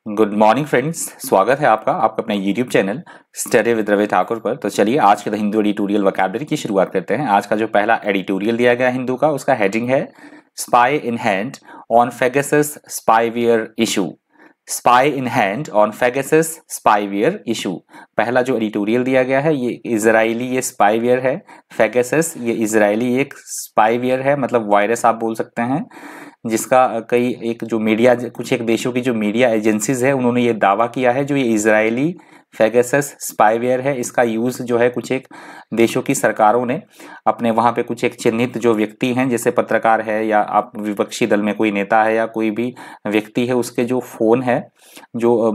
Good morning friends, स्वागत है आपका अपने YouTube channel study with Ravi Thakur पर। तो चलिए आज के द हिंदू एडिटोरियल वोकैबुलरी की शुरुआत करते हैं। आज का जो पहला एडिटोरियल दिया गया हिंदू का, उसका हेडिंग है spy in hand on Pegasus spyware issue. Spy in hand on Pegasus spyware issue. पहला जो एडिटोरियल दिया गया है ये इजरायली ये स्पाईवेयर है। पेगासस ये इजरायली एक स्पाईवेयर है, मतलब वायरस आप बोल सकते हैं, जिसका कई एक जो मीडिया कुछ एक देशों की जो मीडिया एजेंसीज है उन्होंने ये दावा किया है जो ये इजरायली पेगासस स्पाईवेयर है, इसका यूज जो है कुछ एक देशों की सरकारों ने अपने वहां पे कुछ एक चिन्हित जो व्यक्ति हैं, जैसे पत्रकार है या आप विपक्षी दल में कोई नेता है या कोई भी व्यक्ति है, उसके जो फोन है जो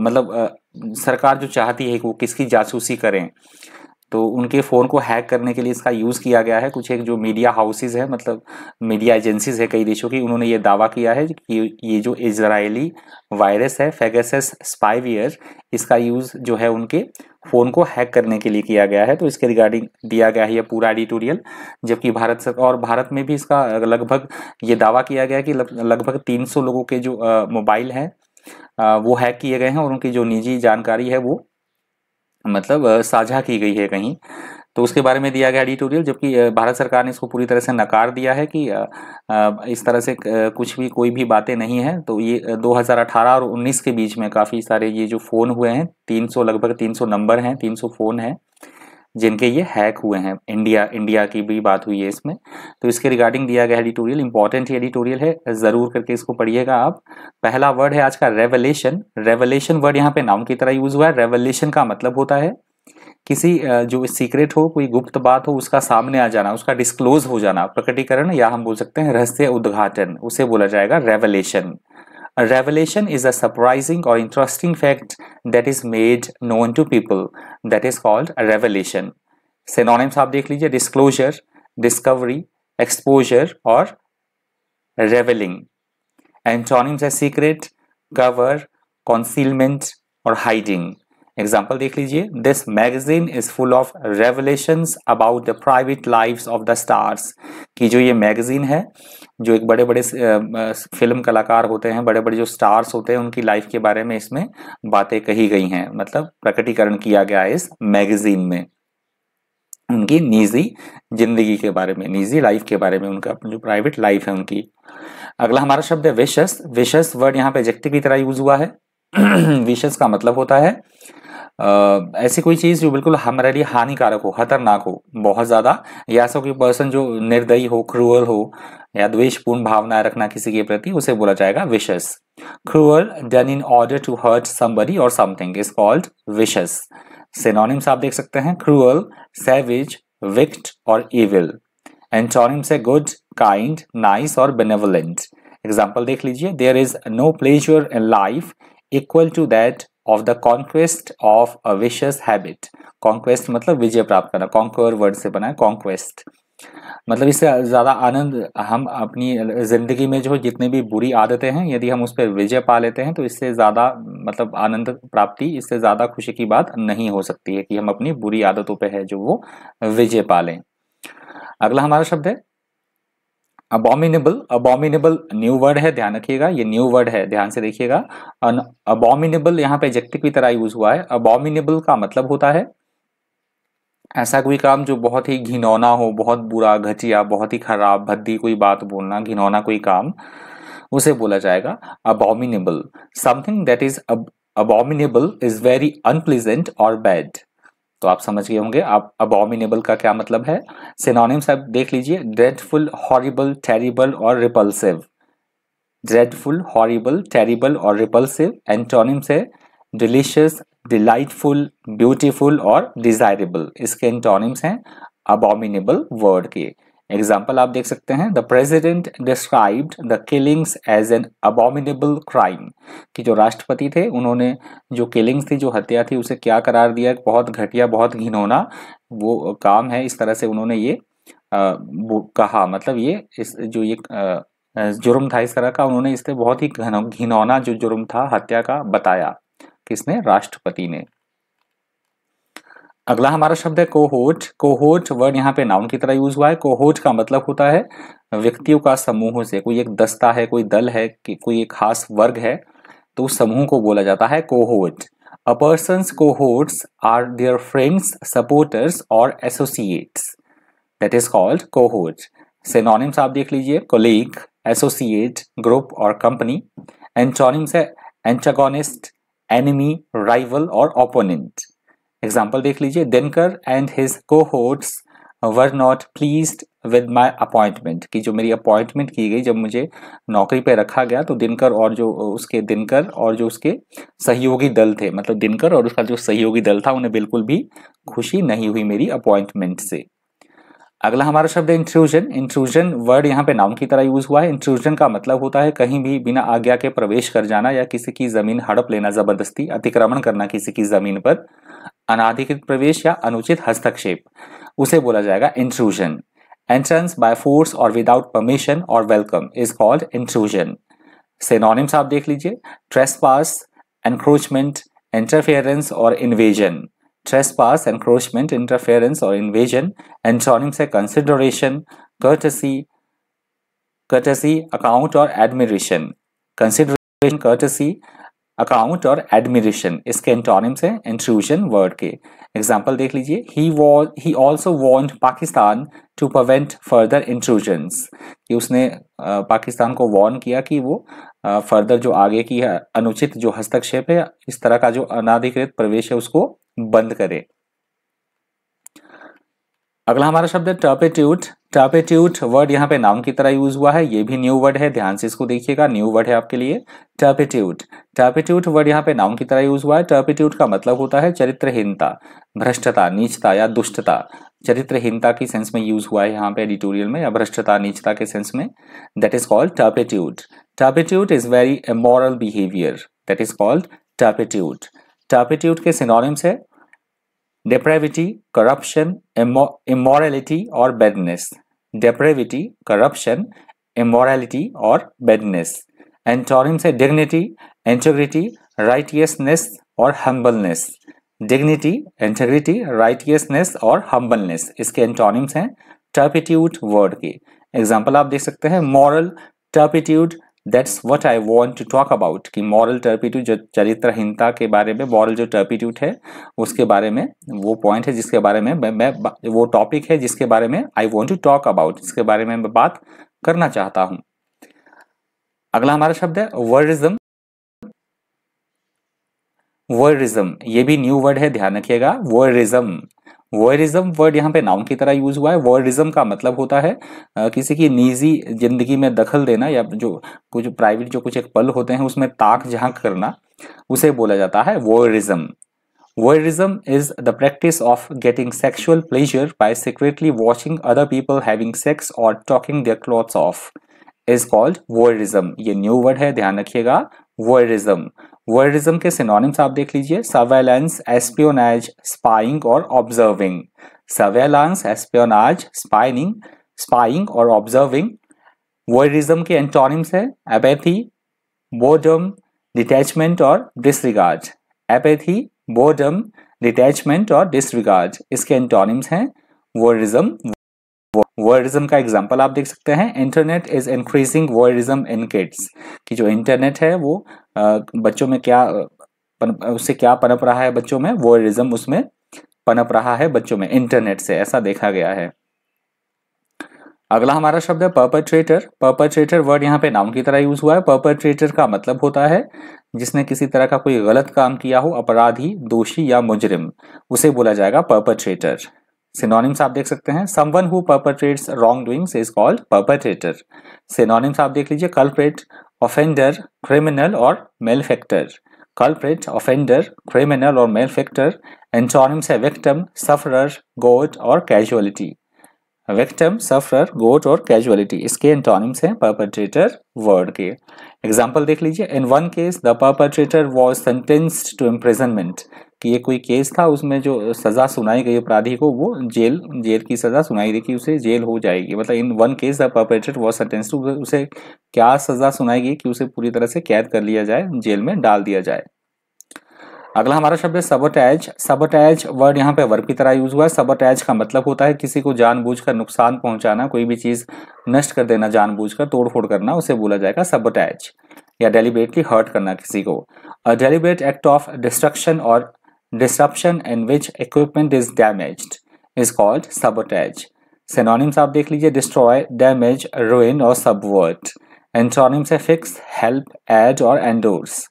सरकार जो चाहती है कि वो किसकी जासूसी करें, तो उनके फ़ोन को हैक करने के लिए इसका यूज़ किया गया है। कुछ एक जो मीडिया हाउसेज है, मतलब मीडिया एजेंसीज है कई देशों की, उन्होंने ये दावा किया है कि ये जो इजरायली वायरस है पेगासस स्पाईवेयर, इसका यूज़ जो है उनके फ़ोन को हैक करने के लिए किया गया है। तो इसके रिगार्डिंग दिया गया है ये पूरा एडिटोरियल। जबकि भारत सरकार और भारत में भी इसका लगभग ये दावा किया गया है कि लगभग 300 लोगों के जो मोबाइल हैं वो हैक किए गए हैं और उनकी जो निजी जानकारी है वो साझा की गई है कहीं। तो उसके बारे में दिया गया एडिटोरियल, जबकि भारत सरकार ने इसको पूरी तरह से नकार दिया है कि इस तरह से कुछ भी कोई भी बातें नहीं है। तो ये 2018 और 19 के बीच में काफ़ी सारे ये जो फ़ोन हुए हैं, 300 लगभग 300 नंबर हैं, 300 फ़ोन हैं जिनके ये हैक हुए हैं। इंडिया की भी बात हुई है इसमें। तो इसके रिगार्डिंग दिया गया एडिटोरियल, इंपॉर्टेंट ही एडिटोरियल है, ज़रूर करके इसको पढ़िएगा आप। पहला वर्ड है आज का रेवलेशन। रेवलेशन वर्ड यहाँ पे नाउन की तरह यूज हुआ है। रेवलेशन का मतलब होता है किसी जो सीक्रेट हो, कोई गुप्त बात हो, उसका सामने आ जाना, उसका डिस्क्लोज हो जाना, प्रकटीकरण, या हम बोल सकते हैं रहस्य उद्घाटन, उसे बोला जाएगा revelation. A revelation is a surprising or interesting fact that is made known to people. That is called a revelation. Synonyms आप देख लीजिए, disclosure, discovery, exposure और revealing. Antonyms है secret, cover, concealment और hiding. एग्जाम्पल देख लीजिए, this magazine is full of revelations about the private lives of the stars. कि जो ये मैगजीन है, जो एक बड़े बड़े फिल्म कलाकार होते हैं, बड़े बड़े जो स्टार्स होते हैं, उनकी लाइफ के बारे में इसमें बातें कही गई हैं, मतलब प्रकटीकरण किया गया है इस मैगजीन में उनकी निजी जिंदगी के बारे में, निजी लाइफ के बारे में, उनका जो प्राइवेट लाइफ है उनकी। अगला हमारा शब्द है विशस। विशस वर्ड यहाँ पे एडजेक्टिव की तरह यूज हुआ है। विशस का मतलब होता है ऐसी कोई चीज जो बिल्कुल हमारे लिए हानिकारक हो, खतरनाक हो बहुत ज्यादा, या ऐसा कोई पर्सन जो निर्दयी हो, क्रूअल हो, या द्वेषपूर्ण भावनाएं रखना किसी के प्रति, उसे बोला जाएगा vicious. Cruel done in order to hurt somebody और something is called vicious. Synonyms आप देख सकते हैं, क्रूअल, सैवेज, विक्ट और इविल। एंटोनिम्स है गुड, काइंड, नाइस और बेनेवोलेंट। एग्जाम्पल देख लीजिए, there is no pleasure in life equal to that of the conquest of a vicious habit. Conquest मतलब विजय प्राप्त करना, कॉन्क्वर वर्ड से बना है कॉन्क्वेस्ट, मतलब इससे ज्यादा आनंद हम अपनी जिंदगी में जो जितनी भी बुरी आदतें हैं, यदि हम उस पर विजय पा लेते हैं तो इससे ज्यादा मतलब आनंद प्राप्ति, इससे ज्यादा खुशी की बात नहीं हो सकती है कि हम अपनी बुरी आदतों पे है जो वो विजय पा लें। अगला हमारा शब्द है अबॉमिनेबल। अबॉमिनेबल न्यू वर्ड है, ध्यान रखिएगा, ये न्यू वर्ड है, ध्यान से देखिएगा। अबॉमिनेबल यहाँ पे एडजेक्टिव की तरह यूज हुआ है। अबॉमिनेबल का मतलब होता है ऐसा कोई काम जो बहुत ही घिनौना हो, बहुत बुरा, घटिया, बहुत ही खराब, भद्दी कोई बात बोलना, घिनौना कोई काम, उसे बोला जाएगा abominable. Something that is abominable is very unpleasant और बैड। तो आप समझ गए होंगे आप अबॉमिनेबल का क्या मतलब है। सिनोनिम्स आप देख लीजिए, ड्रेडफुल, हॉरिबल, टेरिबल और रिपल्सिव। ड्रेडफुल, हॉरिबल, टेरिबल और रिपल्सिव। एंटोनिम्स है डिलीशियस, डिलाइटफुल, ब्यूटीफुल और डिजायरेबल। इसके एंटोनिम्स हैं अबॉमिनेबल वर्ड के। एग्जाम्पल आप देख सकते हैं, the president described the killings as an abominable crime. कि जो राष्ट्रपति थे उन्होंने जो किलिंग्स थी, जो हत्या थी, उसे क्या करार दिया, बहुत घटिया, बहुत घिनौना वो काम है, इस तरह से उन्होंने ये कहा, मतलब ये इस जो ये जुर्म था इस तरह का, उन्होंने इससे बहुत ही घिनौना जो जुर्म था हत्या का बताया, किसने, राष्ट्रपति ने। अगला हमारा शब्द है कोहोर्ट। कोहोर्ट वर्ड यहाँ पे नाउन की तरह यूज हुआ है। कोहोर्ट का मतलब होता है व्यक्तियों का समूह से, कोई एक दस्ता है, कोई दल है, कोई एक खास वर्ग है, तो उस समूह को बोला जाता है cohort. A person's cohorts are their friends, supporters और associates, that is called cohort. Synonyms आप देख लीजिए, कोलीग, एसोसिएट, ग्रुप और कंपनी। एंटोनिम्स है एंटागोनिस्ट, एनिमी, राइवल और ओपोनेंट। एग्जाम्पल देख लीजिए, Dinkar and his cohorts were not pleased with my appointment, कि जो मेरी अपॉइंटमेंट की गई, जब मुझे नौकरी पे रखा गया तो दिनकर और जो उसके सहयोगी दल थे, मतलब दिनकर और उसका जो सहयोगी दल था, उन्हें बिल्कुल भी खुशी नहीं हुई मेरी अपॉइंटमेंट से। अगला हमारा शब्द है इंट्रूजन। इंट्रूजन वर्ड यहाँ पे नाउन की तरह यूज हुआ है। इंट्रूजन का मतलब होता है कहीं भी बिना आज्ञा के प्रवेश कर जाना या किसी की जमीन हड़प लेना, जबरदस्ती अतिक्रमण करना किसी की जमीन पर, अनाधिकृत प्रवेश या अनुचित हस्तक्षेप, उसे बोला जाएगा इंट्रूजन। एंट्रेंस बाय फोर्स और विदाउट परमिशन और welcome is called intrusion. Synonyms आप देख लीजिए, ट्रेसपास, एनक्रोचमेंट, इंटरफेरेंस और इन्वेजन। ट्रेसपास, एनक्रोचमेंट, इंटरफेरेंस और इन्वेजन। एंटोनिम्स है कंसिडरेशन, कर्टसी, अकाउंट और एडमिरेशन। कंसिडरेशन, कर्टसी, अकाउंट और एडमिरेशन, इसके एंटोनिम्स हैं इंट्रूजन वर्ड के। एग्जाम्पल देख लीजिए, he also warned Pakistan to prevent further intrusions, कि उसने पाकिस्तान को वार्न किया कि वो फर्दर जो आगे की अनुचित जो हस्तक्षेप है, इस तरह का जो अनाधिकृत प्रवेश है, उसको बंद करे। अगला हमारा शब्द है टर्पिट्यूड। टर्पिट्यूड वर्ड यहाँ पे नाउन की तरह यूज हुआ है, ये भी न्यू वर्ड है, ध्यान से इसको देखिएगा, न्यू वर्ड है आपके लिए टर्पिट्यूड। टर्पिट्यूड वर्ड यहाँ पे नाउन की तरह यूज हुआ है। टर्पिट्यूड का मतलब होता है चरित्रहीनता, भ्रष्टता, नीचता या दुष्टता। चरित्रहीनता की सेंस में यूज हुआ है यहाँ पे एडिटोरियल में, या भ्रष्टता, नीचता के सेंस में, that is called turpitude. Turpitude is very immoral behaviour, that is called turpitude. Turpitude के सिनोनिम्स है डेप्रेविटी, करप्शन, इमोरलिटी और बैडनेस। डेप्रेविटी, करप्शन, इमोरलिटी और बैडनेस। एंटोनिम्स है डिग्निटी, इंटेग्रिटी, राइटियसनेस और हम्बलनेस। डिग्निटी, इंटेग्रिटी, राइटियसनेस और humbleness, इसके antonyms हैं turpitude word के। एग्जाम्पल आप देख सकते हैं, moral turpitude, that's what I want to talk about, कि मॉरल टर्पिट्यूड, जो चरित्रहीनता के बारे में, मॉरल जो टर्पिट्यूड है उसके बारे में, वो पॉइंट है जिसके बारे में मैं वो टॉपिक है जिसके बारे में I want to talk about, इसके बारे में मैं बात करना चाहता हूं। अगला हमारा शब्द है वर्डिज्म। वर्डिज्म, ये भी न्यू वर्ड है, ध्यान रखिएगा, वर्डिज्म। वर्डिज्म वर्ड यहाँ पे नाउन की तरह यूज हुआ है। वर्डिज्म का मतलब होता है किसी की निजी जिंदगी में दखल देना, या जो कुछ प्राइवेट जो कुछ एक पल होते हैं उसमें ताक झांक करना, उसे बोला जाता है वर्डिज्म। Voyeurism is the practice of getting sexual pleasure by secretly watching other people having sex or talking their clothes off is called voyeurism। ये न्यू वर्ड है, ध्यान रखिएगा, voyeurism। voyeurism के सिनोनिम्स आप देख लीजिए, सर्वेलेंस, एस्पियोनेज, स्पाइंग और observing. Surveillance, espionage, spying और ऑब्जर्विंग। voyeurism के एंटोनिम्स है एपैथी, बोर्डम, डिटैचमेंट और डिसरिगार्ड। एपैथी, बोर्डम, डिटैचमेंट और डिसरिगार्ड, इसके एंटोनिम्स हैं वोयरिज्म। वोयरिज्म का एग्जांपल आप देख सकते हैं, internet is increasing voyeurism in kids, कि जो इंटरनेट है वो बच्चों में उससे क्या पनप रहा है, बच्चों में वोयरिज्म उसमें पनप रहा है बच्चों में, इंटरनेट से, ऐसा देखा गया है। अगला हमारा शब्द है परपट्रेटर। परपट्रेटर वर्ड यहाँ पे नाउन की तरह यूज हुआ है। परपट्रेटर का मतलब होता है जिसने किसी तरह का कोई गलत काम किया हो, अपराधी, दोषी या मुजरिम, उसे बोला जाएगा परपट्रेटर। सिनोनिम्स आप देख सकते हैं, someone who perpetrates wrong doings is called perpetrator. Synonyms आप देख लीजिए, कल्प्रिट, ऑफेंडर, क्रिमिनल और मेलफेक्टर। कल्प्रिट, ऑफेंडर, क्रिमिनल और मेलफेक्टर। एंटोनिम्स है विक्टिम, सफरर, गोट और कैजुअलिटी। विक्टिम, सफरर, गोट और कैजुअलिटी, इसके एंटोनिम्स हैं परपट्रेटर वर्ड के। एग्जाम्पल देख लीजिए, in one case the perpetrator was sentenced to imprisonment, कि ये कोई केस था उसमें जो सजा सुनाई गई अपराधी को, वो जेल की सजा सुनाई गई कि उसे जेल हो जाएगी। मतलब in one case the perpetrator was sentenced to, उसे क्या सजा सुनाई गई कि उसे पूरी तरह से कैद कर लिया जाए, जेल में डाल दिया जाए। अगला हमारा शब्द है सबोटैज। सबोटैज वर्ड यहाँ पे वर्ब की तरह यूज हुआ है। सबोटैज का मतलब होता है किसी को जानबूझकर नुकसान पहुंचाना, कोई भी चीज नष्ट कर देना जानबूझकर, तोड़फोड़ करना, उसे बोला जाएगा सबोटैज। या डेलिबरेटली हर्ट करना किसी को। A deliberate act of destruction और disruption in which equipment is damaged is called sabotage. Synonyms आप देख लीजिए, डिस्ट्रॉय, डैमेज, रुइन और सबवर्ट। एंटोनिम्स है फिक्स, हेल्प, ऐड और एंडोर्स।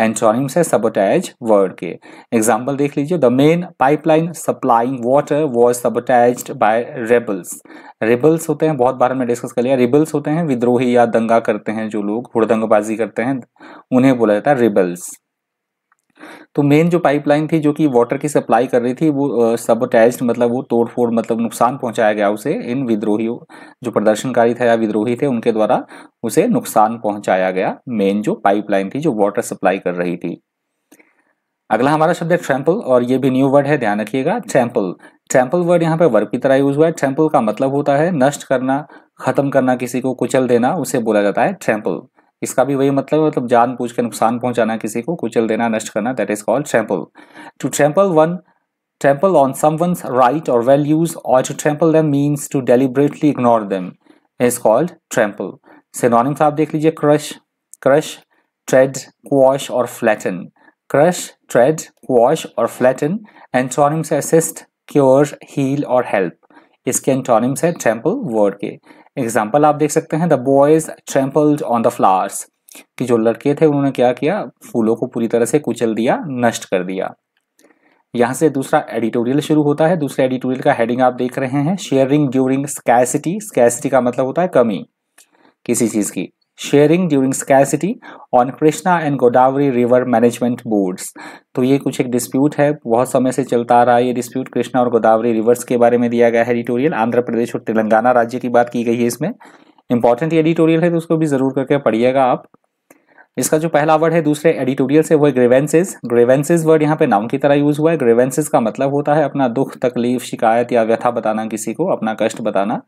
एंटोनिम्स है सबोटेज वर्ड के। एग्जाम्पल देख लीजिए, the main pipeline supplying water was sabotaged by rebels. Rebels होते हैं, बहुत बार हमने डिस्कस कर लिया, रिबल्स होते हैं विद्रोही या दंगा करते हैं, जो लोग हुड़दंगबाजी करते हैं उन्हें बोला जाता है रिबल्स। तो मेन जो पाइपलाइन थी जो कि वाटर की सप्लाई कर रही थी वो सबोटेज्ड मतलब वो तोड़फोड़ मतलब नुकसान पहुंचाया गया उसे, इन विद्रोहियों जो प्रदर्शनकारी थे या विद्रोही थे उनके द्वारा उसे नुकसान पहुंचाया गया, मेन जो पाइपलाइन थी जो वाटर सप्लाई कर रही थी। अगला हमारा शब्द है ट्रैम्पल, और ये भी न्यू वर्ड है, ध्यान रखिएगा। ट्रैम्पल, ट्रैम्पल वर्ड यहाँ पे वर्ब की तरह यूज हुआ है। ट्रैम्पल का मतलब होता है नष्ट करना, खत्म करना, किसी को कुचल देना, उसे बोला जाता है ट्रैम्पल। इसका भी वही मतलब जानबूझ के नुकसान पहुंचाना, किसी को कुचल देना, नष्ट करना, that is called trample. To trample on someone's right or values or to trample them means to deliberately ignore them is called trample. Synonyms आप देख लीजिए, crush, tread, quash और flatten. Crush, tread, quash और flatten. Antonyms है assist, cure, heal और help. इसके antonyms है trample word के। एग्जाम्पल आप देख सकते हैं, the boys trampled on the flowers, कि जो लड़के थे उन्होंने क्या किया, फूलों को पूरी तरह से कुचल दिया, नष्ट कर दिया। यहाँ से दूसरा एडिटोरियल शुरू होता है। दूसरे एडिटोरियल का हेडिंग आप देख रहे हैं, शेयरिंग ड्यूरिंग स्कैसिटी। स्कैसिटी का मतलब होता है कमी किसी चीज की। Sharing during scarcity on Krishna and Godavari river management boards. तो ये कुछ एक डिस्प्यूट है, बहुत समय से चलता आ रहा है ये डिस्प्यूट, कृष्णा और गोदावरी रिवर्स के बारे में दिया गया है एडिटोरियल। आंध्र प्रदेश और तेलंगाना राज्य की बात की गई है इसमें। इंपॉर्टेंट एडिटोरियल है तो उसको भी जरूर करके पढ़िएगा आप। इसका जो पहला वर्ड है दूसरे एडिटोरियल से वो है ग्रीवेंसेस। ग्रीवेंसेस वर्ड यहाँ पे नाउन की तरह यूज हुआ है। ग्रीवेंसेस का मतलब होता है अपना दुख, तकलीफ, शिकायत या व्यथा बताना, किसी को अपना कष्ट बताना,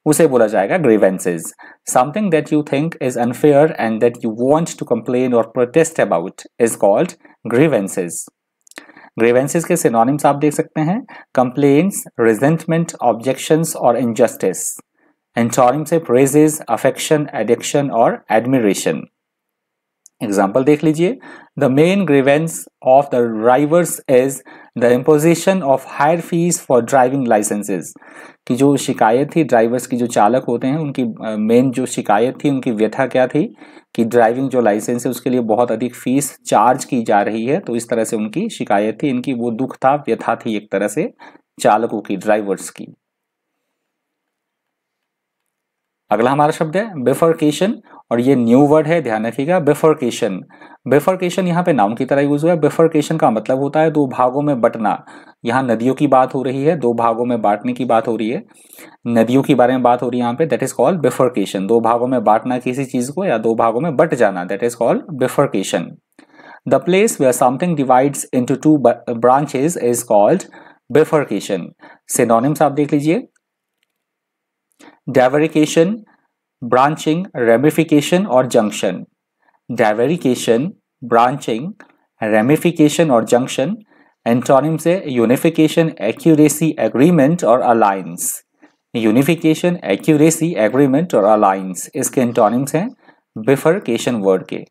उसे बोला जाएगा grievances. Something that you think is unfair and that you want to complain और protest about is called grievances. Grievances के सिनोनिम्स आप देख सकते हैं, कंप्लेन्स, रिजेंटमेंट, ऑब्जेक्शंस और इनजस्टिस। एंटोनिम्स है प्रेजेस, अफेक्शन, एडिक्शन और एडमिरेशन। एग्जाम्पल देख लीजिए, the main grievance of the drivers is the imposition of higher fees for driving licences. की जो शिकायत थी ड्राइवर्स की, जो चालक होते हैं उनकी मेन जो शिकायत थी, उनकी व्यथा क्या थी कि ड्राइविंग जो लाइसेंस है उसके लिए बहुत अधिक फीस चार्ज की जा रही है। तो इस तरह से उनकी शिकायत थी, इनकी वो दुख था, व्यथा थी एक तरह से चालकों की, ड्राइवर्स की। अगला हमारा शब्द है बिफर्केशन, और ये न्यू वर्ड है, ध्यान रखिएगा। बिफर्केशन, बिफर्केशन यहाँ पे नाउन की तरह यूज हुआ है। बिफर्केशन का मतलब होता है दो भागों में बंटना। यहाँ नदियों की बात हो रही है, दो भागों में बांटने की बात हो रही है, नदियों के बारे में बात हो रही है यहाँ पे, दैट इज कॉल्ड बिफर्केशन। दो भागों में बांटना किसी चीज को या दो भागों में बंट जाना, that is called bifurcation. The place where something divides into two branches is called bifurcation. Synonyms आप देख लीजिए, डाइवरिकेशन, ब्रांचिंग, रेमिफिकेशन और जंक्शन। डाइवरिकेशन, ब्रांचिंग, रेमिफिकेशन और जंक्शन। एंटोनिम से यूनिफिकेशन, एक्यूरेसी, एग्रीमेंट और अलायंस। यूनिफिकेशन, एक्यूरेसी, एग्रीमेंट और alliance, इसके antonyms हैं बिफर्केशन वर्ड के।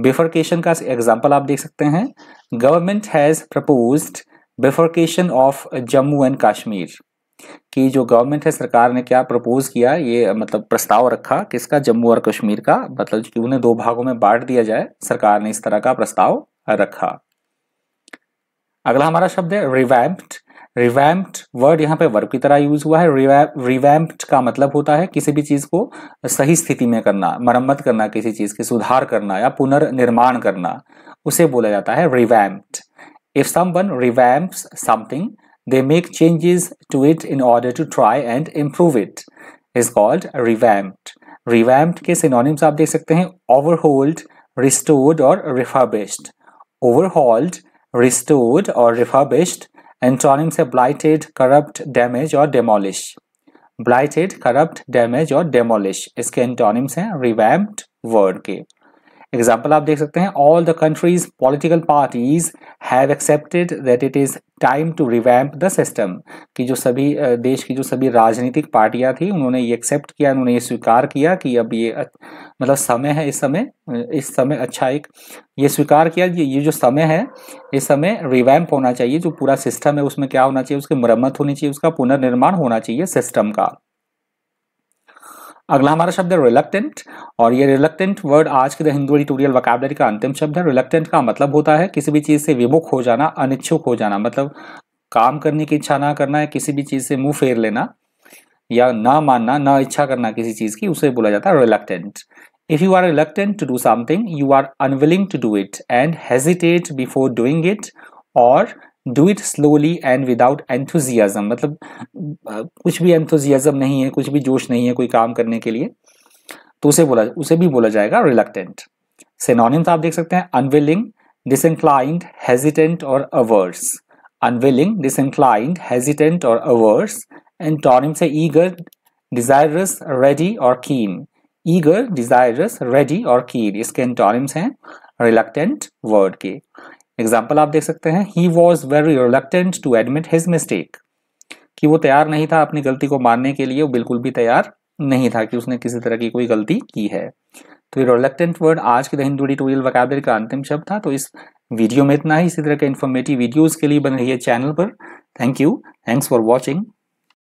बिफर्केशन का एग्जांपल आप देख सकते हैं, government has proposed bifurcation of Jammu and Kashmir. कि जो गवर्नमेंट है, सरकार ने क्या प्रपोज किया, ये मतलब प्रस्ताव रखा किसका, जम्मू और कश्मीर का, मतलब कि उन्हें दो भागों में बांट दिया जाए, सरकार ने इस तरह का प्रस्ताव रखा। अगला हमारा शब्द है रिवैम्प्ड। रिवैम्प्ड वर्ड यहाँ पे वर्ब की तरह यूज हुआ है। रिवैम्प्ड का मतलब होता है किसी भी चीज को सही स्थिति में करना, मरम्मत करना, किसी चीज के सुधार करना या पुनर्निर्माण करना, उसे बोला जाता है revamped. If someone revamps something, they make changes to it in order to try and improve it is called revamped. Revamped के synonyms आप देख सकते हैं, overhauled, restored और refurbished. Overhauled, restored और refurbished. Antonyms है blighted, corrupt, damage और demolish. Blighted, corrupt, damage और demolish, इसके antonyms हैं revamped word के। एग्जाम्पल आप देख सकते हैं, all the countries political parties have accepted that it is time to revamp the system, कि जो सभी देश की जो सभी राजनीतिक पार्टियां थी उन्होंने ये एक्सेप्ट किया, उन्होंने ये स्वीकार किया कि अब ये मतलब समय है, इस समय अच्छा एक ये स्वीकार किया ये जो समय है, इस समय रिवैम्प होना चाहिए, जो पूरा सिस्टम है उसमें क्या होना चाहिए, उसकी मरम्मत होनी चाहिए, उसका पुनर्निर्माण होना चाहिए सिस्टम का। अगला हमारा शब्द है रिलक्टेंट, और ये रिलक्टेंट वर्ड आज के द हिंदू एडिटोरियल वोकैबुलरी का अंतिम शब्द है। रिलक्टेंट का मतलब होता है किसी भी चीज से विमुख हो जाना, अनिच्छुक हो जाना, मतलब काम करने की इच्छा ना करना, या किसी भी चीज से मुंह फेर लेना या ना मानना, ना इच्छा करना किसी चीज की, उसे बोला जाता है reluctant. If you are reluctant to do something, you are unwilling to do it and hesitate before doing it, or do it slowly and without enthusiasm, मतलब कुछ भी एंथुजियाज्म नहीं है, कुछ भी जोश नहीं है कोई काम करने के लिए, तो उसे भी बोला जाएगा रिलक्टेंट। सिनोनिम्स आप देख सकते हैं, अनविलिंग, डिसइंक्लाइंड, हेजिटेंट और अवर्स। अनविलिंग, डिसइंक्लाइंड, हेजिटेंट और अवर्स। एंटोनिम से ईगर, डिजायरस, रेडी और कीन। ईगर, डिजायरस, रेडी और कीन, इसके एंटोनिम्स हैं रिलक्टेंट वर्ड के। एग्जाम्पल आप देख सकते हैं, he was very reluctant to admit his mistake, कि वो तैयार नहीं था अपनी गलती को मानने के लिए, वो बिल्कुल भी तैयार नहीं था कि उसने किसी तरह की कोई गलती की है। तो ये रिलक्टेंट वर्ड आज के द हिंदू एडिटोरियल वोकैबुलरी का अंतिम शब्द था। तो इस वीडियो में इतना ही। इसी तरह के इन्फॉर्मेटिव वीडियोस के लिए बन रही है चैनल पर। Thank you, thanks for watching.